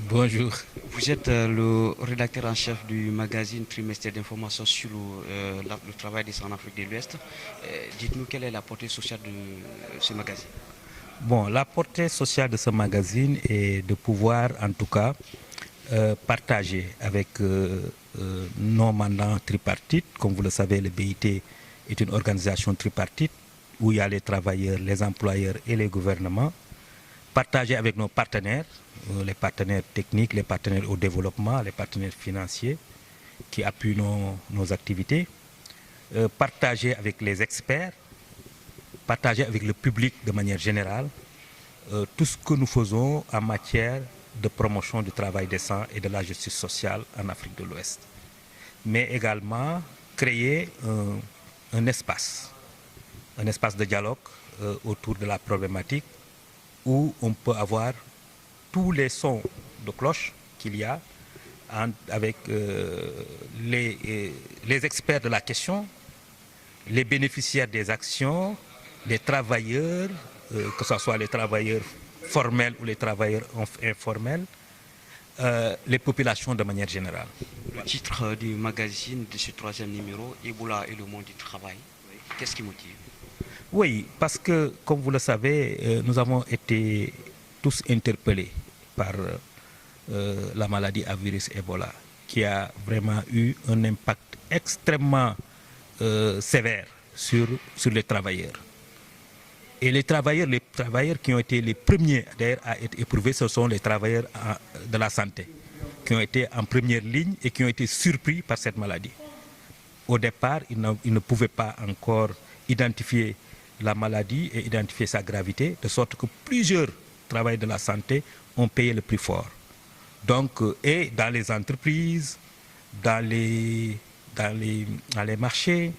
Bonjour. Vous êtes le rédacteur en chef du magazine trimestriel d'information sur le travail des en Afrique de l'Ouest. Dites-nous quelle est la portée sociale de ce magazine. Bon, la portée sociale de ce magazine est de pouvoir, en tout cas, partager avec nos mandants tripartites. Comme vous le savez, le BIT est une organisation tripartite où il y a les travailleurs, les employeurs et les gouvernements. Partager avec nos partenaires, les partenaires techniques, les partenaires au développement, les partenaires financiers qui appuient nos activités. Partager avec les experts, partager avec le public de manière générale tout ce que nous faisons en matière de promotion du travail décent et de la justice sociale en Afrique de l'Ouest. Mais également créer un espace de dialogue autour de la problématique où on peut avoir tous les sons de cloche qu'il y a avec les experts de la question, les bénéficiaires des actions, les travailleurs, que ce soit les travailleurs formels ou les travailleurs informels, les populations de manière générale. Le titre du magazine de ce troisième numéro, Ebola et le monde du travail, qu'est-ce qui motive? Oui, parce que, comme vous le savez, nous avons été tous interpellés par la maladie à virus Ebola, qui a vraiment eu un impact extrêmement sévère sur les travailleurs. Et les travailleurs qui ont été les premiers d'ailleurs à être éprouvés, ce sont les travailleurs de la santé, qui ont été en première ligne et qui ont été surpris par cette maladie. Au départ, ils ne pouvaient pas encore identifier la maladie et identifier sa gravité, de sorte que plusieurs travailleurs de la santé ont payé le prix fort. Donc, et dans les entreprises, dans les marchés,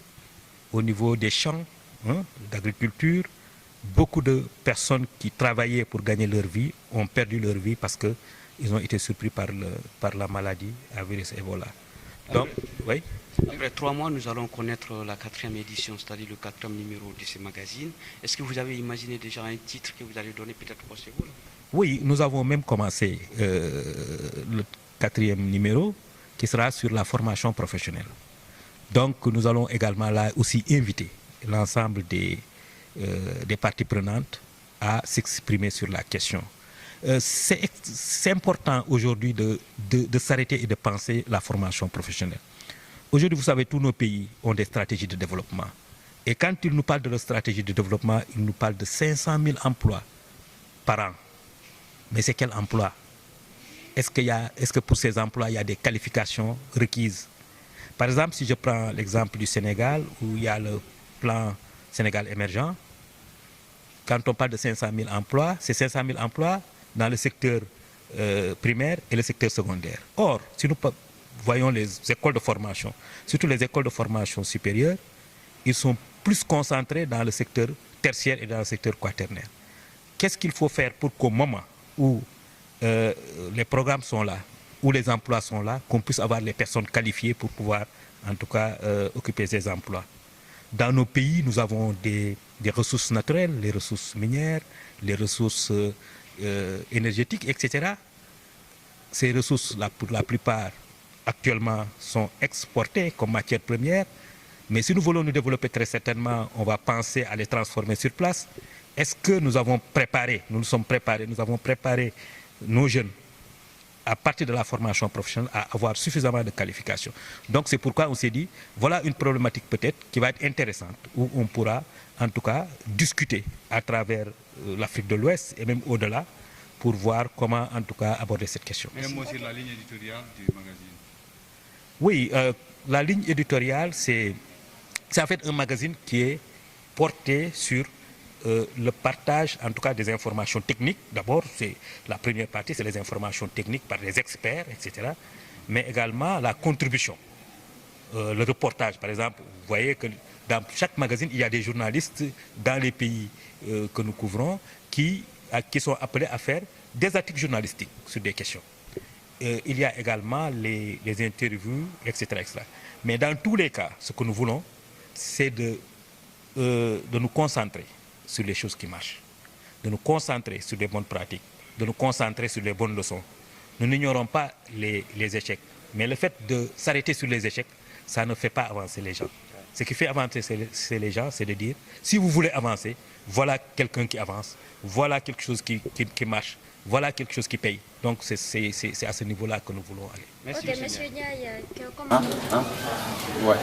au niveau des champs d'agriculture, beaucoup de personnes qui travaillaient pour gagner leur vie ont perdu leur vie parce qu'ils ont été surpris par la maladie à virus Ebola. Donc, oui. Après 3 mois, nous allons connaître la 4e édition, c'est-à-dire le 4e numéro de ce magazine. Est-ce que vous avez imaginé déjà un titre que vous allez donner peut-être pour ce jour? Oui, nous avons même commencé le 4e numéro qui sera sur la formation professionnelle. Donc nous allons également là aussi inviter l'ensemble des parties prenantes à s'exprimer sur la question. C'est important aujourd'hui de s'arrêter et de penser la formation professionnelle. Aujourd'hui, vous savez, tous nos pays ont des stratégies de développement. Et quand ils nous parlent de leur stratégie de développement, ils nous parlent de 500 000 emplois par an. Mais c'est quel emploi? Est-ce que pour ces emplois, il y a des qualifications requises? Par exemple, si je prends l'exemple du Sénégal, où il y a le plan Sénégal émergent, quand on parle de 500 000 emplois, c'est 500 000 emplois dans le secteur primaire et le secteur secondaire. Or, si nous voyons les écoles de formation, surtout les écoles de formation supérieure, ils sont plus concentrés dans le secteur tertiaire et dans le secteur quaternaire. Qu'est-ce qu'il faut faire pour qu'au moment où les programmes sont là, où les emplois sont là, qu'on puisse avoir les personnes qualifiées pour pouvoir, en tout cas, occuper ces emplois? Dans nos pays, nous avons des ressources naturelles, les ressources minières, les ressources énergétiques, etc. Ces ressources, pour la plupart, actuellement, sont exportées comme matière première. Mais si nous voulons nous développer, très certainement, on va penser à les transformer sur place. Est-ce que nous avons préparé, nous sommes préparés, nous avons préparé nos jeunes à partir de la formation professionnelle à avoir suffisamment de qualifications? Donc c'est pourquoi on s'est dit, voilà une problématique peut-être qui va être intéressante, où on pourra en tout cas discuter à travers l'Afrique de l'Ouest et même au-delà pour voir comment en tout cas aborder cette question. Un mot sur la ligne éditoriale du magazine. Oui, la ligne éditoriale, c'est en fait un magazine qui est porté sur le partage, en tout cas, des informations techniques. D'abord, c'est la première partie, c'est les informations techniques par les experts, etc. Mais également la contribution, le reportage. Par exemple, vous voyez que dans chaque magazine, il y a des journalistes dans les pays que nous couvrons qui sont appelés à faire des articles journalistiques sur des questions. Il y a également les interviews, etc., etc. Mais dans tous les cas, ce que nous voulons, c'est de nous concentrer sur les choses qui marchent, de nous concentrer sur des bonnes pratiques, de nous concentrer sur les bonnes leçons. Nous n'ignorons pas les échecs, mais le fait de s'arrêter sur les échecs, ça ne fait pas avancer les gens. Ce qui fait avancer les gens, c'est de dire, si vous voulez avancer, voilà quelqu'un qui avance, voilà quelque chose qui marche, voilà quelque chose qui paye. Donc c'est à ce niveau-là que nous voulons aller. Merci, ok, monsieur Ndiaye, comment... Ouais.